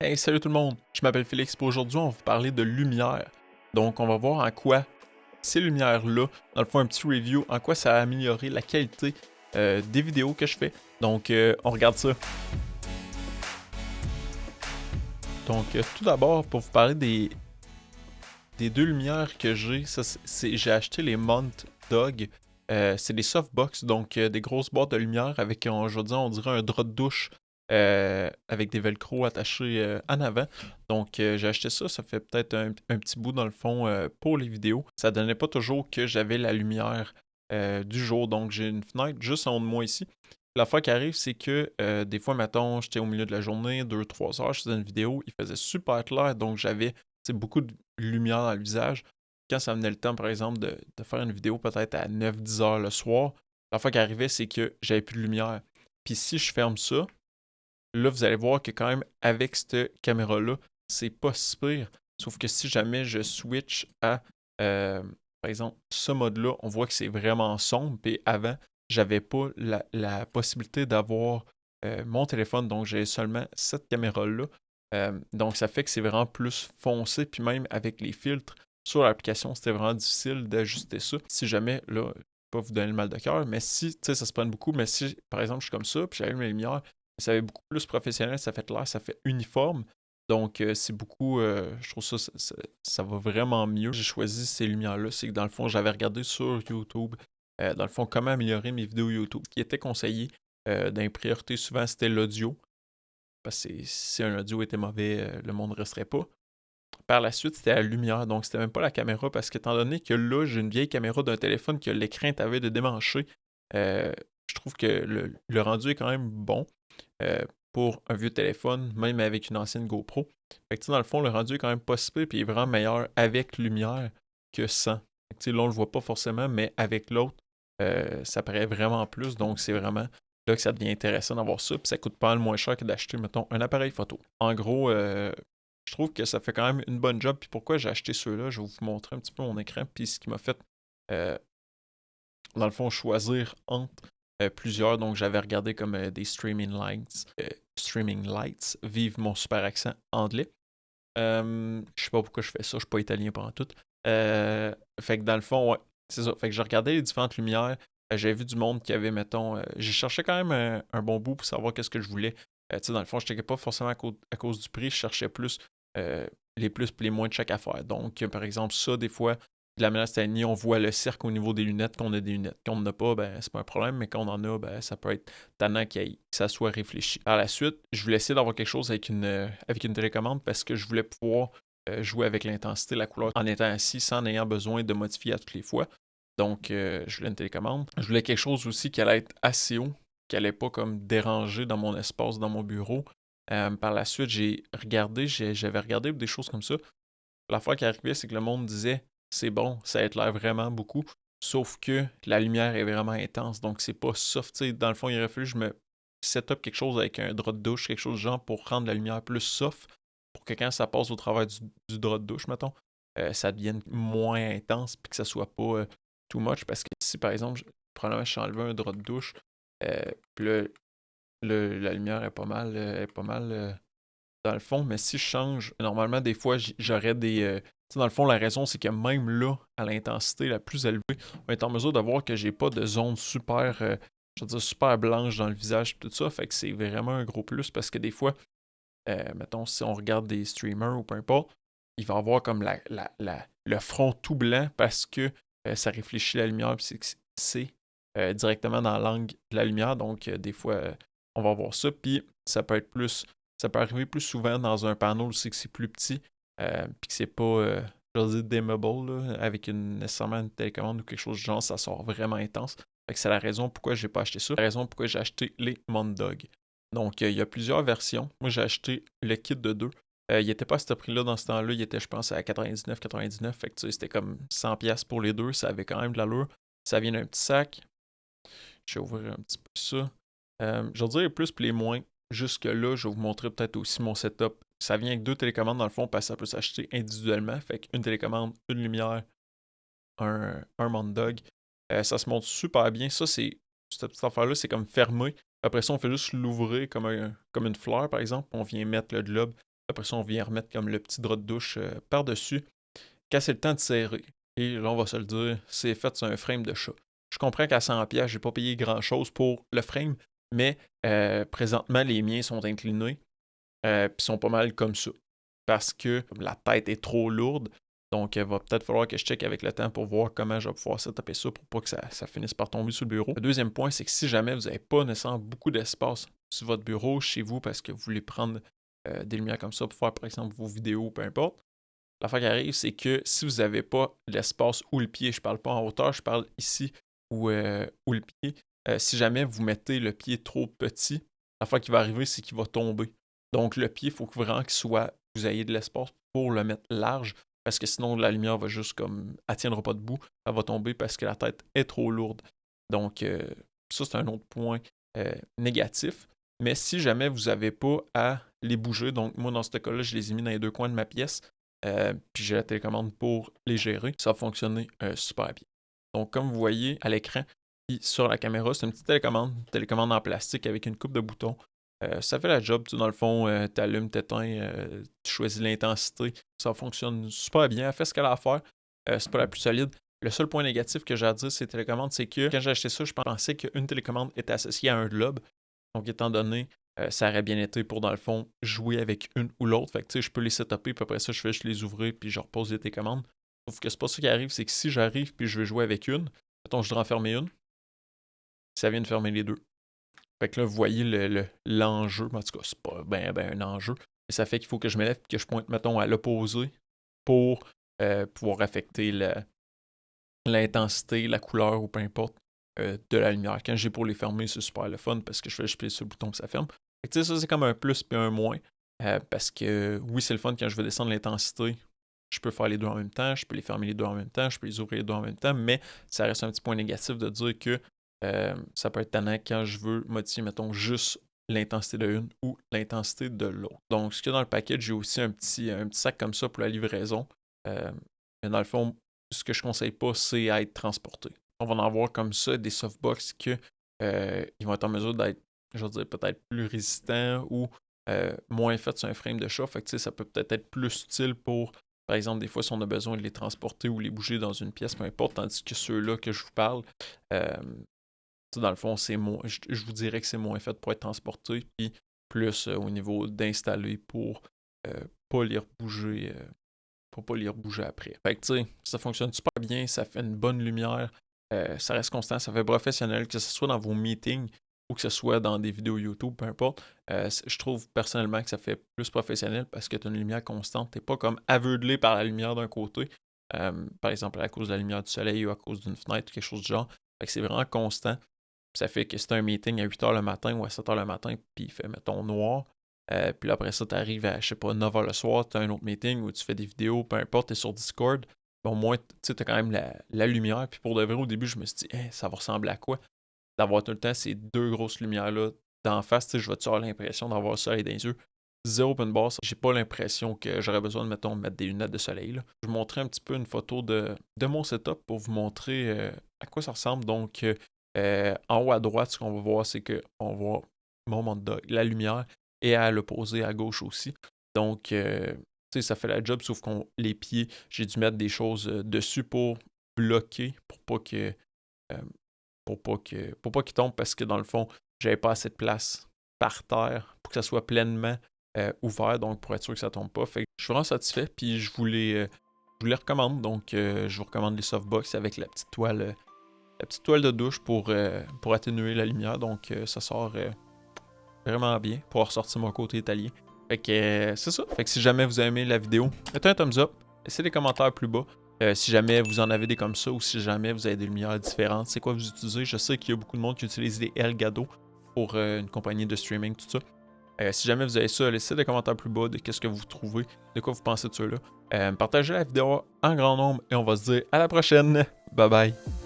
Hey, salut tout le monde, je m'appelle Félix. Pour aujourd'hui, on va vous parler de lumière. Donc, on va voir en quoi ces lumières-là, dans le fond, un petit review, en quoi ça a amélioré la qualité des vidéos que je fais. Donc, on regarde ça. Donc, tout d'abord, pour vous parler des deux lumières que j'ai, j'ai acheté les Mount Dog. C'est des softbox, donc des grosses boîtes de lumière avec, je veux dire, on dirait un drap de douche avec des velcro attachés en avant. Donc j'ai acheté ça, ça fait peut-être un petit bout dans le fond pour les vidéos. Ça donnait pas toujours que j'avais la lumière du jour, donc j'ai une fenêtre juste en haut de moi ici. La fois qui arrive, c'est que des fois, mettons, j'étais au milieu de la journée, 2-3 heures, je faisais une vidéo, il faisait super clair, donc j'avais beaucoup de lumière dans le visage. Quand ça venait le temps, par exemple, de faire une vidéo peut-être à 9-10 heures le soir, la fois qui arrivait, c'est que j'avais plus de lumière. Puis si je ferme ça, là, vous allez voir que quand même, avec cette caméra-là, c'est pas si pire. Sauf que si jamais je switch à, par exemple, ce mode-là, on voit que c'est vraiment sombre. Puis avant, j'avais pas la possibilité d'avoir mon téléphone. Donc, j'ai seulement cette caméra-là. Donc, ça fait que c'est vraiment plus foncé. Puis même avec les filtres sur l'application, c'était vraiment difficile d'ajuster ça. Si jamais, là, je vais pas vous donner le mal de cœur, mais si, tu sais, ça se prenne beaucoup, mais si, par exemple, je suis comme ça, puis j'allume les lumières, ça fait beaucoup plus professionnel, ça fait clair, ça fait uniforme. Donc, c'est beaucoup. Je trouve ça va vraiment mieux. J'ai choisi ces lumières-là. C'est que dans le fond, j'avais regardé sur YouTube, dans le fond, comment améliorer mes vidéos YouTube. Ce qui était conseillé dans les priorités, souvent, c'était l'audio. Parce que si un audio était mauvais, le monde ne resterait pas. Par la suite, c'était la lumière. Donc, c'était même pas la caméra. Parce qu'étant donné que là, j'ai une vieille caméra d'un téléphone que l'écran est avait de démancher, je trouve que le rendu est quand même bon pour un vieux téléphone, même avec une ancienne GoPro. Fait que, dans le fond, le rendu est quand même pas si pire, puis il est vraiment meilleur avec lumière que sans. Fait que, là, on le voit pas forcément, mais avec l'autre, ça paraît vraiment plus. Donc, c'est vraiment là que ça devient intéressant d'avoir ça, puis ça coûte pas le moins cher que d'acheter, mettons, un appareil photo. En gros, je trouve que ça fait quand même une bonne job. Puis pourquoi j'ai acheté ceux-là, je vais vous montrer un petit peu mon écran, puis ce qui m'a fait euh, dans le fond, choisir entre plusieurs. Donc, j'avais regardé comme des streaming lights. Streaming lights. Vive mon super accent anglais. Je sais pas pourquoi je fais ça, je suis pas italien pendant tout. Fait que dans le fond, ouais, c'est ça. Fait que je regardais les différentes lumières. J'avais vu du monde qui avait, mettons, j'ai cherché quand même un bon bout pour savoir qu'est-ce que je voulais. Tu sais, dans le fond, je checkais pas forcément à cause du prix, je cherchais plus les plus et les moins de chaque affaire. Donc, par exemple, ça, des fois, de la Melastanie, on voit le cercle au niveau des lunettes, qu'on a des lunettes. Quand on n'en a pas, ben, c'est pas un problème, mais quand on en a, ben, ça peut être tannant que ça soit réfléchi. Par la suite, je voulais essayer d'avoir quelque chose avec une télécommande parce que je voulais pouvoir jouer avec l'intensité, la couleur, en étant assis sans en ayant besoin de modifier à toutes les fois. Donc, je voulais une télécommande. Je voulais quelque chose aussi qui allait être assez haut, qui allait pas comme déranger dans mon espace, dans mon bureau. Par la suite, j'avais regardé des choses comme ça. L'affaire qui arrivait, c'est que le monde disait c'est bon, ça éclaire vraiment beaucoup, sauf que la lumière est vraiment intense, donc c'est pas soft. T'sais, dans le fond, il aurait fallu que je me set up quelque chose avec un drap de douche, quelque chose de genre pour rendre la lumière plus soft, pour que quand ça passe au travers du drap de douche, mettons, ça devienne moins intense puis que ça soit pas too much. Parce que si par exemple, probablement je suis enlevé un drap de douche, puis là, la lumière est pas mal dans le fond, mais si je change, normalement, des fois, j'aurais des. Tu sais, dans le fond, la raison, c'est que même là, à l'intensité la plus élevée, on est en mesure de voir que j'ai pas de zone super, je veux dire, super blanche dans le visage et tout ça. Fait que c'est vraiment un gros plus parce que des fois, mettons, si on regarde des streamers ou peu importe, il va avoir comme le front tout blanc parce que ça réfléchit la lumière puis c'est directement dans l'angle de la lumière. Donc, des fois, on va voir ça. Puis, ça peut être plus ça peut arriver plus souvent dans un panneau aussi que c'est plus petit, puis que c'est pas, je veux dire, dimmable, là, avec nécessairement une télécommande ou quelque chose du genre, ça sort vraiment intense. Fait que c'est la raison pourquoi j'ai pas acheté ça. La raison pourquoi j'ai acheté les Mondog. Donc, il y a plusieurs versions. Moi, j'ai acheté le kit de deux. Il était pas à ce prix-là dans ce temps-là. Il était, je pense, à 99,99. Fait que tu sais, c'était comme 100$ pour les deux. Ça avait quand même de l'allure. Ça vient d'un petit sac. Je vais ouvrir un petit peu ça. Je vais dire les plus et les moins. Jusque-là, je vais vous montrer peut-être aussi mon setup. Ça vient avec deux télécommandes dans le fond parce que ça peut s'acheter individuellement. Fait qu'une télécommande, une lumière, un Mondog. Ça se monte super bien. Ça, cette petite affaire-là, c'est comme fermé. Après ça, on fait juste l'ouvrir comme une fleur, par exemple. On vient mettre le globe. Après ça, on vient remettre comme le petit drap de douche par-dessus. Quand c'est le temps de serrer, et là, on va se le dire, c'est fait sur un frame de chat. Je comprends qu'à 100$, j'ai pas payé grand-chose pour le frame, mais présentement, les miens sont inclinés, puis sont pas mal comme ça. Parce que la tête est trop lourde, donc il va peut-être falloir que je check avec le temps pour voir comment je vais pouvoir setuper ça pour pas que ça finisse par tomber sur le bureau. Le deuxième point, c'est que si jamais vous n'avez pas nécessairement beaucoup d'espace sur votre bureau, chez vous, parce que vous voulez prendre des lumières comme ça pour faire, par exemple, vos vidéos, peu importe, l'affaire qui arrive, c'est que si vous n'avez pas l'espace ou le pied, je parle pas en hauteur, je parle ici ou le pied, si jamais vous mettez le pied trop petit, l'affaire qui va arriver, c'est qu'il va tomber. Donc le pied, il faut vraiment qu'il soit, vous ayez de l'espace pour le mettre large, parce que sinon la lumière va juste comme, elle tiendra pas debout, elle va tomber parce que la tête est trop lourde. Donc ça, c'est un autre point négatif. Mais si jamais vous n'avez pas à les bouger, donc moi dans ce cas-là, je les ai mis dans les deux coins de ma pièce, puis j'ai la télécommande pour les gérer. Ça a fonctionné super bien. Donc, comme vous voyez à l'écran, puis sur la caméra, c'est une petite télécommande en plastique avec une coupe de boutons. Ça fait la job, dans le fond, tu allumes, t'éteins, tu choisis l'intensité. Ça fonctionne super bien, elle fait ce qu'elle a à faire. C'est pas la plus solide. Le seul point négatif que j'ai à dire sur les télécommandes, c'est que quand j'ai acheté ça, je pensais qu'une télécommande était associée à un globe. Donc, étant donné, ça aurait bien été pour, dans le fond, jouer avec une ou l'autre. Fait que, tu sais, je peux les setuper, puis après ça, je fais juste les ouvrir, puis je repose les télécommandes. Sauf que c'est pas ça qui arrive, c'est que si j'arrive, puis je veux jouer avec une, mettons, je voudrais en fermer une, ça vient de fermer les deux. Fait que là, vous voyez l'enjeu. En tout cas, c'est pas ben un enjeu. Mais ça fait qu'il faut que je me lève et que je pointe, mettons, à l'opposé pour pouvoir affecter l'intensité, la couleur ou peu importe de la lumière. Quand j'ai pour les fermer, c'est super le fun parce que je fais juste sur le bouton et ça ferme. Fait que, ça, c'est comme un plus puis un moins. Parce que oui, c'est le fun quand je veux descendre l'intensité. Je peux faire les deux en même temps, je peux les fermer les deux en même temps, je peux les ouvrir les deux en même temps, mais ça reste un petit point négatif de dire que ça peut être tannant quand je veux modifier, mettons, juste l'intensité de une ou l'intensité de l'autre. Donc, ce qu'il y a dans le package, j'ai aussi un petit sac comme ça pour la livraison. Mais dans le fond, ce que je conseille pas, c'est à être transporté. On va en avoir comme ça des softbox que ils vont être en mesure d'être, je veux dire, peut-être plus résistants ou moins faits sur un frame de chat. Fait que ça peut peut-être être plus utile pour, par exemple, des fois, si on a besoin de les transporter ou les bouger dans une pièce, peu importe, tandis que ceux-là que je vous parle, dans le fond, je vous dirais que c'est moins fait pour être transporté, puis plus au niveau d'installer pour pas les rebouger. Pour pas les rebouger après. Fait que tu sais, ça fonctionne super bien, ça fait une bonne lumière, ça reste constant, ça fait professionnel, que ce soit dans vos meetings ou que ce soit dans des vidéos YouTube, peu importe. Je trouve personnellement que ça fait plus professionnel parce que tu as une lumière constante, t'es pas comme aveuglé par la lumière d'un côté, par exemple à cause de la lumière du soleil ou à cause d'une fenêtre ou quelque chose du genre. Fait que c'est vraiment constant. Ça fait que c'est un meeting à 8h le matin ou à 7h le matin, puis il fait, mettons, noir. Puis après ça, tu arrives à, je sais pas, 9h le soir, tu as un autre meeting où tu fais des vidéos, peu importe, tu es sur Discord. Bon, au moins, tu as quand même la lumière. Puis pour de vrai, au début, je me suis dit, ça va ressembler à quoi? D'avoir tout le temps ces deux grosses lumières-là d'en face, je vais-tu avoir l'impression d'avoir le soleil dans les yeux? Zéro open bar, j'ai pas l'impression que j'aurais besoin de, mettons, mettre des lunettes de soleil. Là. Je vous montrer un petit peu une photo de mon setup pour vous montrer à quoi ça ressemble. Donc, en haut à droite, ce qu'on va voir, c'est qu'on voit mon mandat, la lumière, et à l'opposé à gauche aussi. Donc, tu sais, ça fait la job, sauf qu'on les pieds, j'ai dû mettre des choses dessus pour bloquer, pour pas qu'il tombe, parce que dans le fond, j'avais pas assez de place par terre pour que ça soit pleinement ouvert, donc pour être sûr que ça tombe pas. Fait que je suis vraiment satisfait, puis je vous les recommande. Donc, je vous recommande les softbox avec la petite toile de douche pour atténuer la lumière. Donc, ça sort vraiment bien pour ressortir mon côté italien. Fait que c'est ça. Fait que si jamais vous avez aimé la vidéo, mettez un thumbs up. Laissez des commentaires plus bas. Si jamais vous en avez des comme ça ou si jamais vous avez des lumières différentes, c'est quoi vous utilisez. Je sais qu'il y a beaucoup de monde qui utilise des Elgato pour une compagnie de streaming, tout ça. Si jamais vous avez ça, laissez des commentaires plus bas de qu'est-ce que vous trouvez, de quoi vous pensez de ceux-là. Partagez la vidéo en grand nombre et on va se dire à la prochaine. Bye bye.